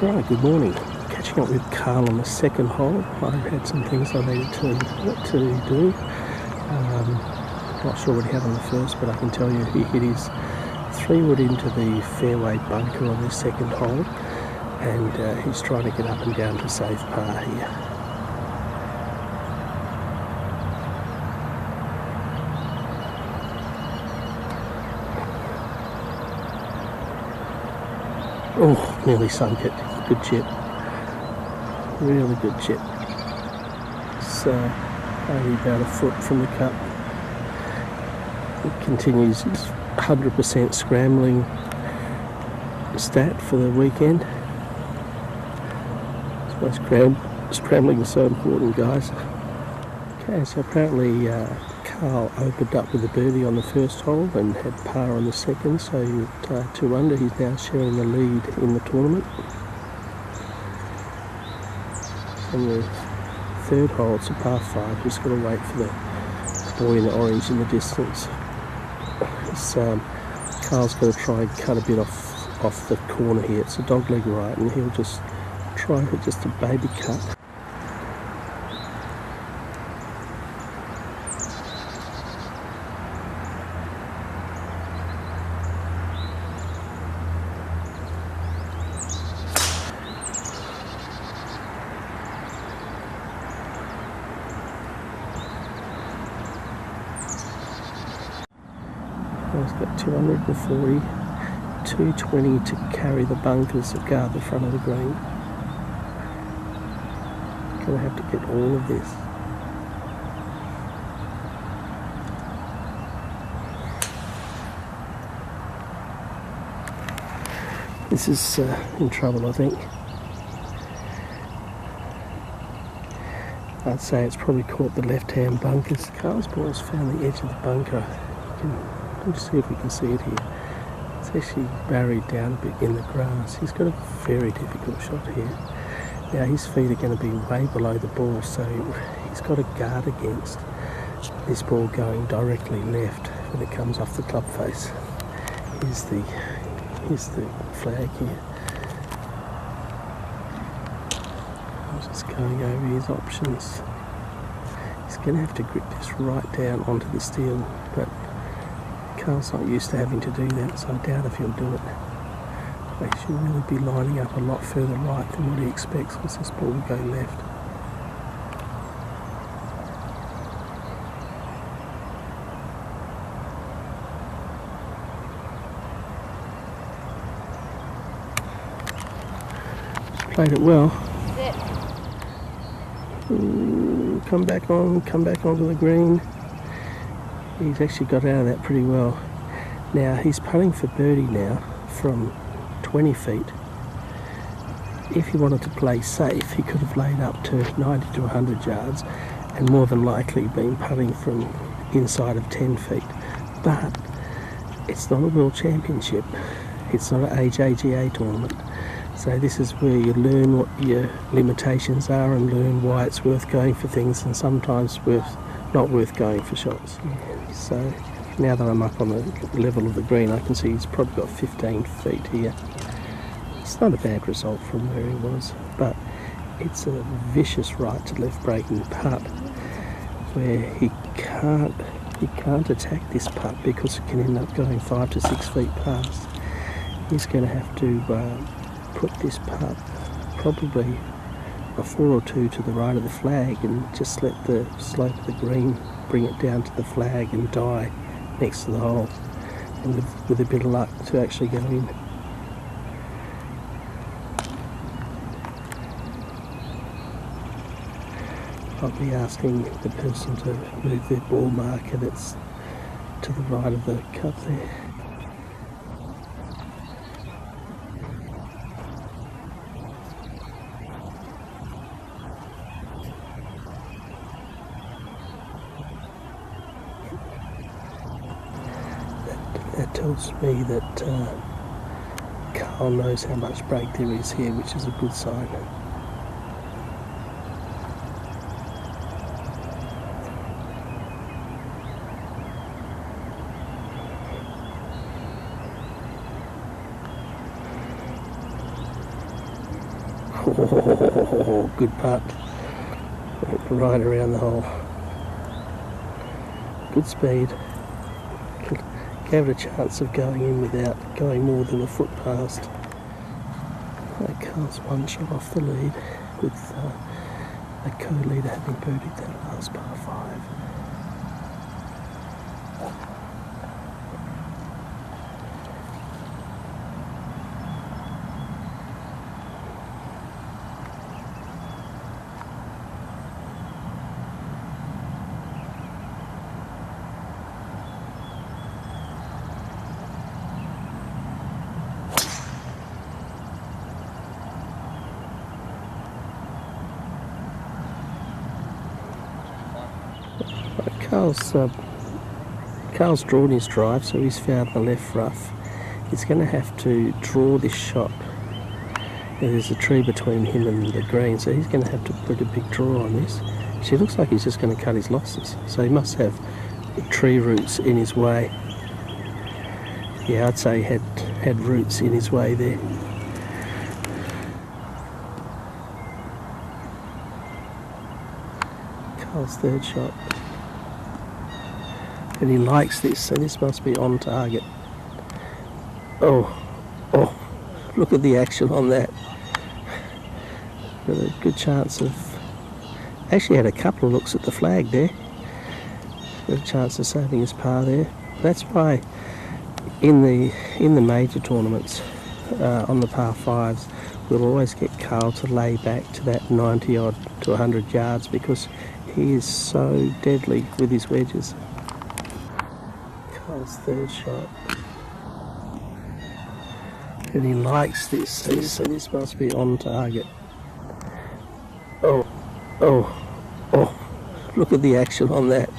Right, good morning. Catching up with Karl on the second hole. I had some things I needed to do. Not sure what he had on the first, but I can tell you he hit his 3-wood into the fairway bunker on the second hole, and he's trying to get up and down to save par here. Oh, nearly sunk it. Good chip. Really good chip. It's only about a foot from the cup. It continues its 100% scrambling stat for the weekend. That's why scrambling is so important, guys. Okay, so apparently Karl opened up with a birdie on the first hole and had par on the second, so at 2 under, he's now sharing the lead in the tournament. On the third hole, it's a par 5. Just got to wait for the boy in the orange in the distance. Karl's got to try and cut a bit off the corner here. It's a dogleg right, and he'll just try for just a baby cut. He's got 240, 220 to carry the bunkers that guard the front of the green. Gonna have to get all of this. This is in trouble, I think. I'd say it's probably caught the left-hand bunkers. Karl's ball's found the edge of the bunker. Let's see if we can see it here. It's actually buried down a bit in the grass. He's got a very difficult shot here. Now his feet are going to be way below the ball, so he's got to guard against this ball going directly left when it comes off the club face. Here's the flag here. I'm just going over his options. He's going to have to grip this right down onto the steel, but Karl's not used to having to do that, so I doubt if he'll do it. He should really be lining up a lot further right than what he expects once this ball will go left. Just played it well. Come back onto the green. He's actually got out of that pretty well. Now he's putting for birdie now from 20 feet. If he wanted to play safe, he could have laid up to 90 to 100 yards and more than likely been putting from inside of 10 feet. But it's not a world championship. It's not an age AGA tournament. So this is where you learn what your limitations are and learn why it's worth going for things and sometimes not worth going for shots. So now that I'm up on the level of the green, I can see he's probably got 15 feet here. It's not a bad result from where he was, but it's a vicious right to left breaking putt where he can't attack this putt because it can end up going 5 to 6 feet past. He's going to have to put this putt probably a 4 or 2 to the right of the flag and just let the slope of the green bring it down to the flag and die next to the hole, and with a bit of luck to actually go in. I'll be asking the person to move their ball marker that's to the right of the cup there. That tells me that Karl knows how much break there is here, which is a good sign. Oh, good putt. Right around the hole. Good speed. Gave it a chance of going in without going more than a foot past. Karl's one shot off the lead with a co-leader having birdied that last par 5. Karl's drawn his drive, so he's found the left rough. He's going to have to draw this shot. There's a tree between him and the green, so he's going to have to put a big draw on this. It looks like he's just going to cut his losses, so he must have tree roots in his way. Yeah, I'd say he had roots in his way there. Karl's third shot. And he likes this, so this must be on target. Oh, look at the action on that. Got a good chance of... Actually had a couple of looks at the flag there. Got a chance of saving his par there. That's why in the major tournaments, on the par 5s, we'll always get Karl to lay back to that 90 odd to 100 yards because he is so deadly with his wedges. Karl's third shot. And he likes this, so this must be on target. Oh, look at the action on that.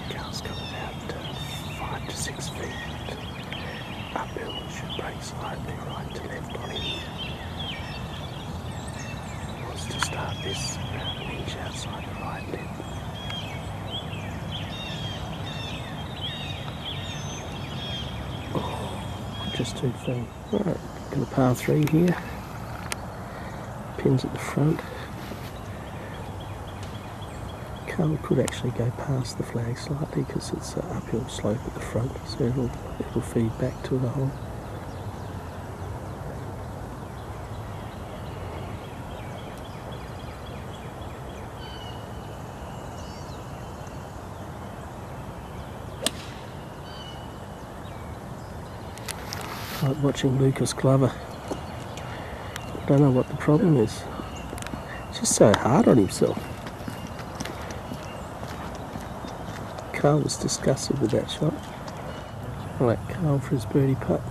Karl's got about 5 to 6 feet. Uphill, should break slightly right to left on him. Wants to start this about an inch outside the right lip. Just too firm. Alright, got a par 3 here. Pins at the front. Karl could actually go past the flag slightly because it's an uphill slope at the front, so it'll feed back to the hole. Like watching Lucas Glover. I don't know what the problem is. He's just so hard on himself. Karl was disgusted with that shot. I like Karl for his birdie putt.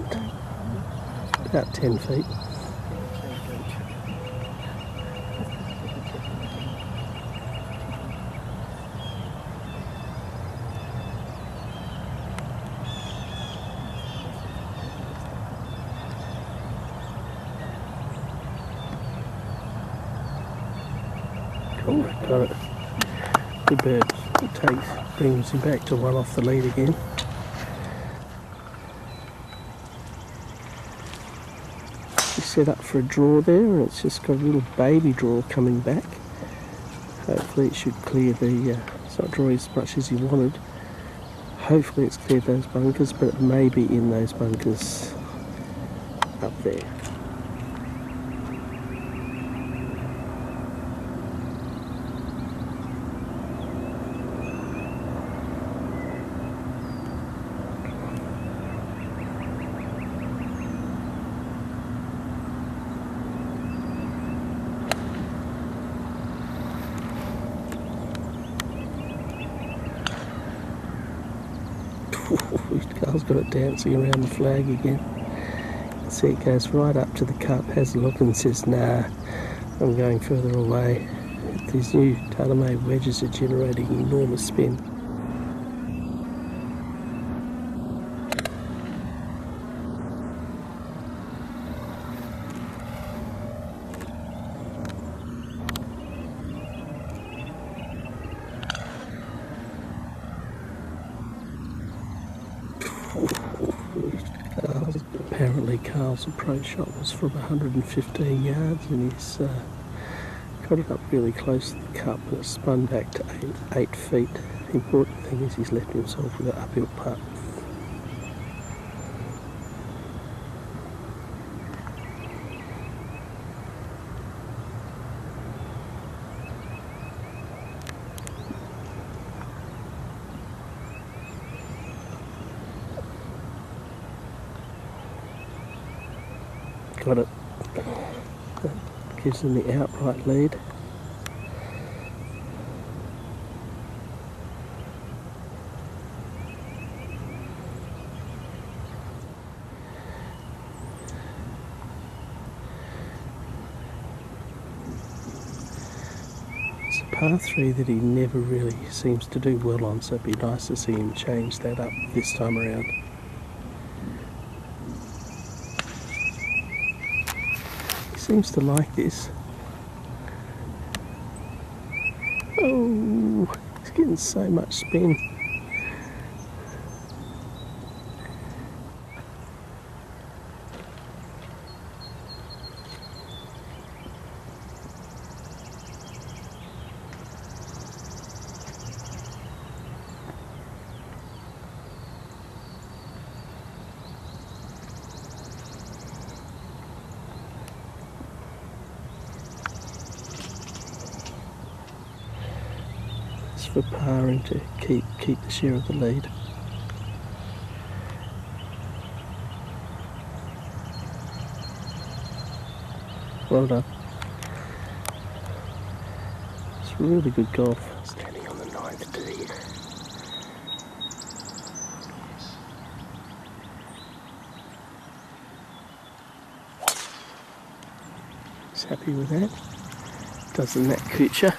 About 10 feet. Cool, got it. Good bird. It brings him back to one off the lead again. He's set up for a draw there, and it's just got a little baby draw coming back. Hopefully it should clear the... it's not drawing as much as he wanted. Hopefully it's cleared those bunkers, but it may be in those bunkers up there. Karl's got it dancing around the flag again. See, it goes right up to the cup, has a look and says, nah, I'm going further away. These new tailor-made wedges are generating enormous spin. Apparently Karl's approach shot was from 115 yards and he's got it up really close to the cup and it's spun back to 8 feet. The important thing is he's left himself with an uphill putt. Got it. That gives them the outright lead. It's a par 3 that he never really seems to do well on, so it'd be nice to see him change that up this time around. Seems to like this. Oh, he's getting so much spin. For par and to keep the share of the lead. Well done. It's really good golf. Standing on the 9th tee. He's happy with that. Doesn't that Kucha?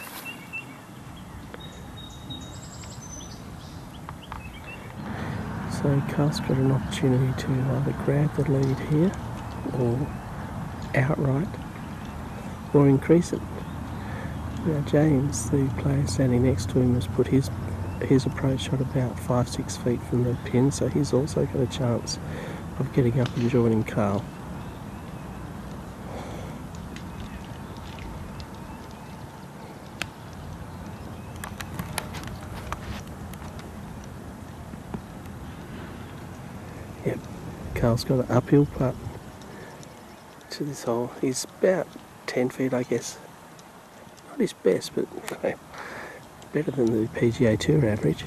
So Karl's got an opportunity to either grab the lead here or outright or increase it. Now James, the player standing next to him, has put his approach shot about 5-6 feet from the pin, so he's also got a chance of getting up and joining Karl. Yep, Karl's got an uphill putt to this hole. He's about 10 feet, I guess. Not his best, but better than the PGA Tour average.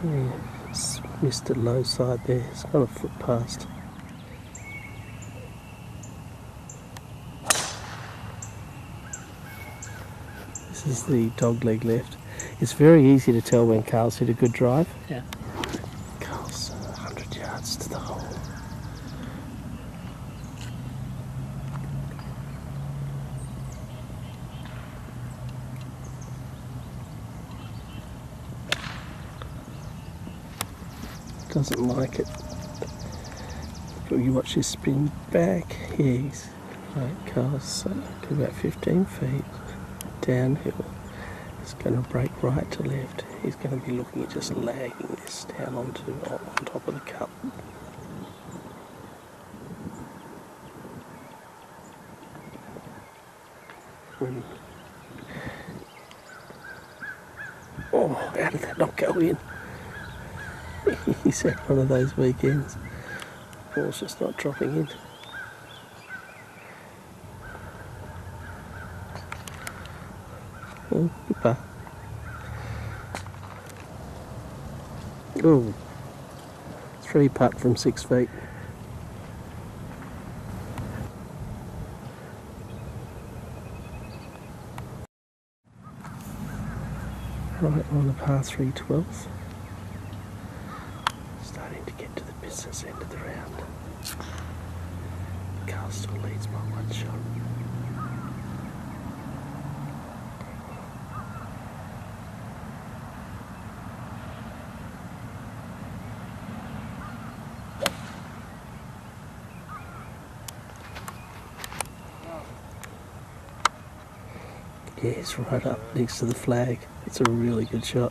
Yeah, it's missed a low side there. It's got a foot past. This is the dog leg left. It's very easy to tell when Karl's hit a good drive. Yeah. Karl's 100 yards to the hole. Doesn't like it. But you watch his spin back. Yeah, he's right. Karl's about 15 feet downhill. He's going to break right to left. He's going to be looking at just lagging this down on top of the cup. Oh, how did that not go in? He's had one of those weekends. Ball's just not dropping in. Oh, good par. Oh, 3 putt from 6 feet. Right on the par 3 12th. Starting to get to the business end of the round. Karl still leads by 1 shot. Yeah, it's right up next to the flag. It's a really good shot.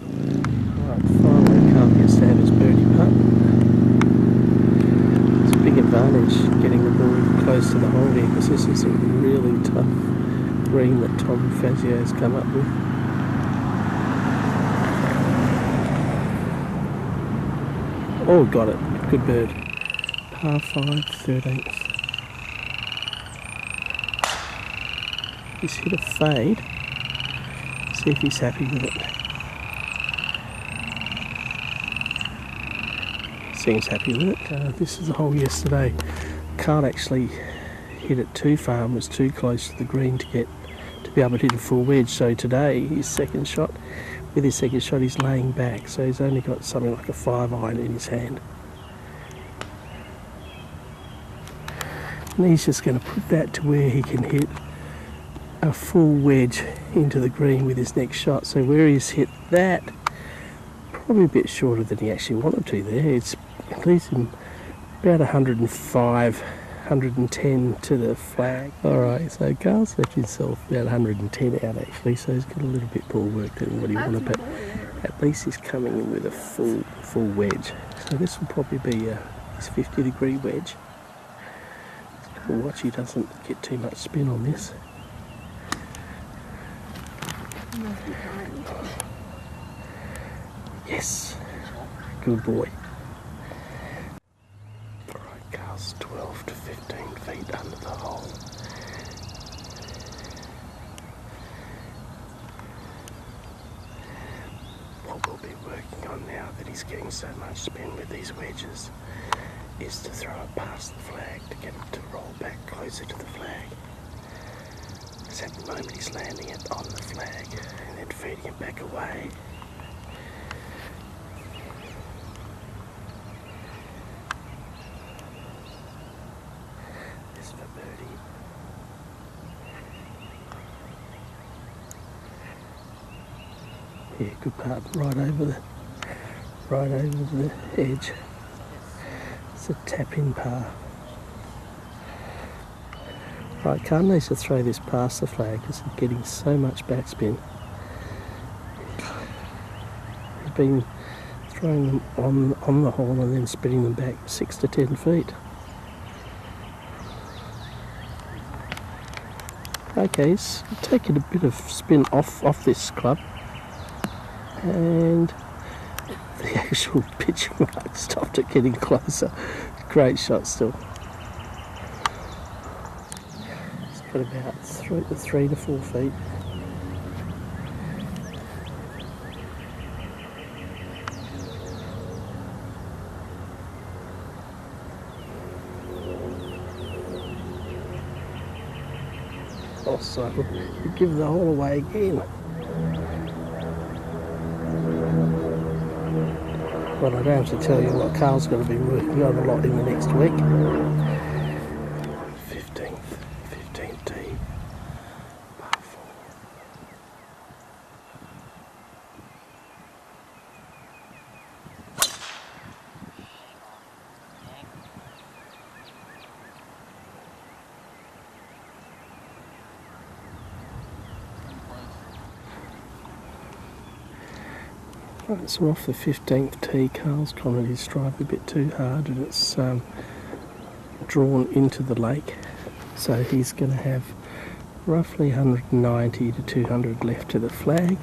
Right, finally Karl gets to have his birdie putt. It's a big advantage getting the ball close to the hole here, because this is a really tough green that Fazio has come up with. Oh, got it. Good bird. Par 5, 13th. He's hit a fade. See if he's happy with it. Seems happy with it. This is the hole yesterday. Karl actually hit it too far and was too close to the green to be able to hit a full wedge. So today, his second shot, he's laying back. So he's only got something like a 5-iron in his hand. And he's just going to put that to where he can hit a full wedge into the green with his next shot. So where he's hit that, probably a bit shorter than he actually wanted to there. It's at least about 105, 110 to the flag. Alright, so Karl's left himself about 110 out actually, so he's got a little bit more work than what he wanted, but at least he's coming in with a full wedge. So this will probably be his 50-degree wedge. Watch he doesn't get too much spin on this. Yes, good boy. Alright, Karl's 12 to 15 feet under the hole. What we'll be working on now that he's getting so much spin with these wedges is to throw it past the flag to get it to roll back closer to the flag. Because at the moment he's landing it on the flag and then feeding it back away. This is for birdie. Yeah, good part, right over the edge. It's a tap-in par. Right, Karl needs to throw this past the flag because he's getting so much backspin. He's been throwing them on the hole and then spinning them back 6 to 10 feet. Okay, he's taking a bit of spin off this club, and the actual pitching mark stopped it getting closer. Great shot still. It's got about 3 to 4 feet. Oh, so you give the hole away again. Well, I don't have to tell you what Karl's going to be working on a lot in the next week. 15th tee, par 4. Right, so off the 15th tee, Karl's gone at his drive a bit too hard and it's drawn into the lake. So he's going to have roughly 190 to 200 left to the flag.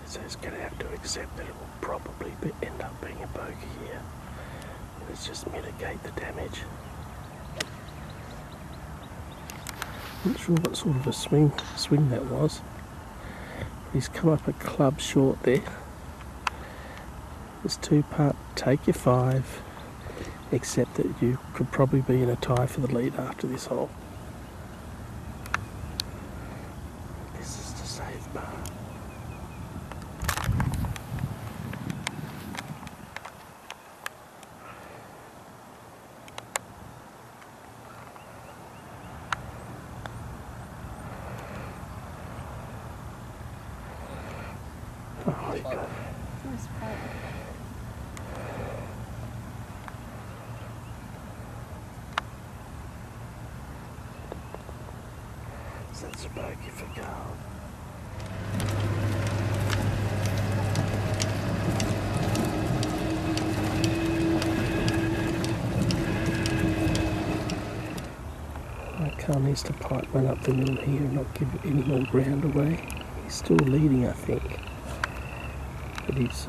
So he's going to have to accept that it will probably end up being a bogey here. Let's just mitigate the damage. Not sure what sort of a swing that was. He's come up a club short there. This 2-putt, take your 5, except that you could probably be in a tie for the lead after this hole. This is to save par. Oh, you go. So that's a bogey for Karl. Karl needs to pipe one up the middle here and not give any more ground away. He's still leading, I think, but he's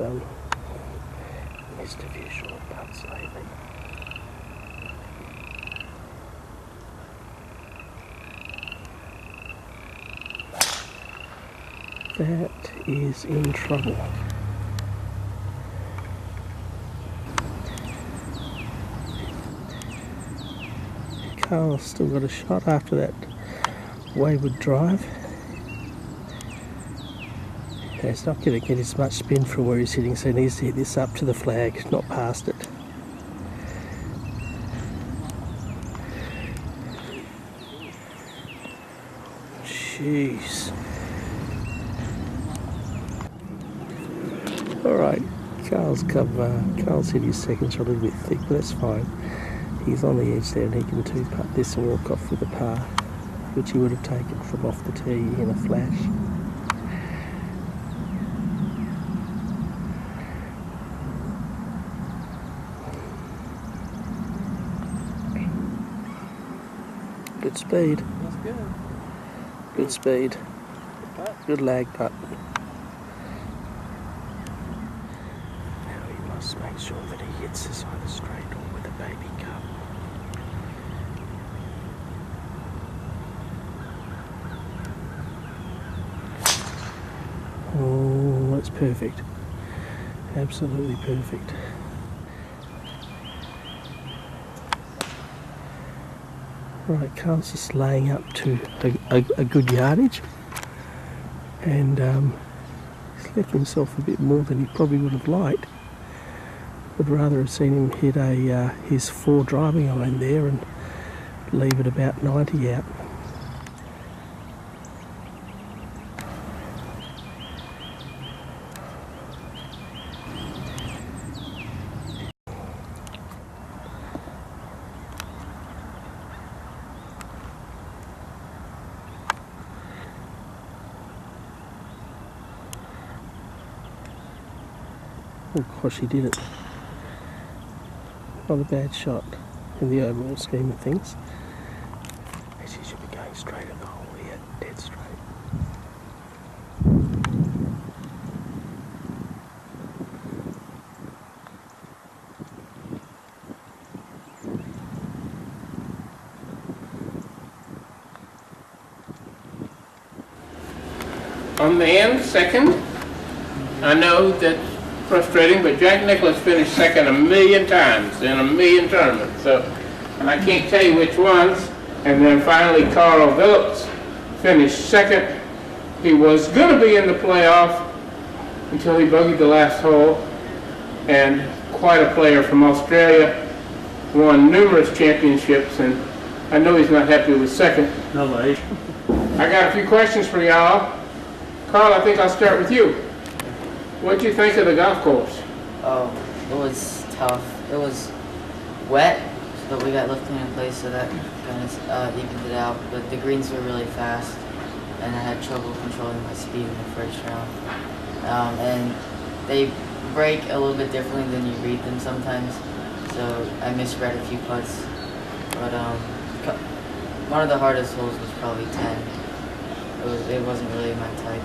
missed a few short putts lately. That is in trouble. Karl's still got a shot after that wayward drive. Yeah, he's not going to get as much spin from where he's hitting, so he needs to hit this up to the flag, not past it. Jeez. Alright, Karl's hit his second shot a little bit thick, but that's fine. He's on the edge there and he can two-putt this and walk off with a par, which he would have taken from off the tee in a flash. Good speed. That's good. Good speed. Good lag putt. Now he must make sure that he hits this either straight or with a baby cup. Oh, that's perfect. Absolutely perfect. Right, Karl's just laying up to a good yardage, and he's left himself a bit more than he probably would have liked. Would rather have seen him hit his 4 driving iron there and leave it about 90 out. Oh gosh, he did it. Not a bad shot in the overall scheme of things. Actually, should be going straight at the hole here, dead straight. On the end, second. I know that's frustrating, but Jack Nicklaus finished second a million times in a million tournaments, so I can't tell you which ones. And then finally Karl Phillips finished second. He was going to be in the playoff until he bogeyed the last hole, and quite a player from Australia, won numerous championships, and I know he's not happy with second. No way. I got a few questions for y'all. Karl, I think I'll start with you. What did you think of the golf course? Oh, it was tough. It was wet, but we got lifting in place, so that kind of evened it out. But the greens were really fast, and I had trouble controlling my speed in the first round. And they break a little bit differently than you read them sometimes, so I misread a few putts. But one of the hardest holes was probably 10. It wasn't really my type.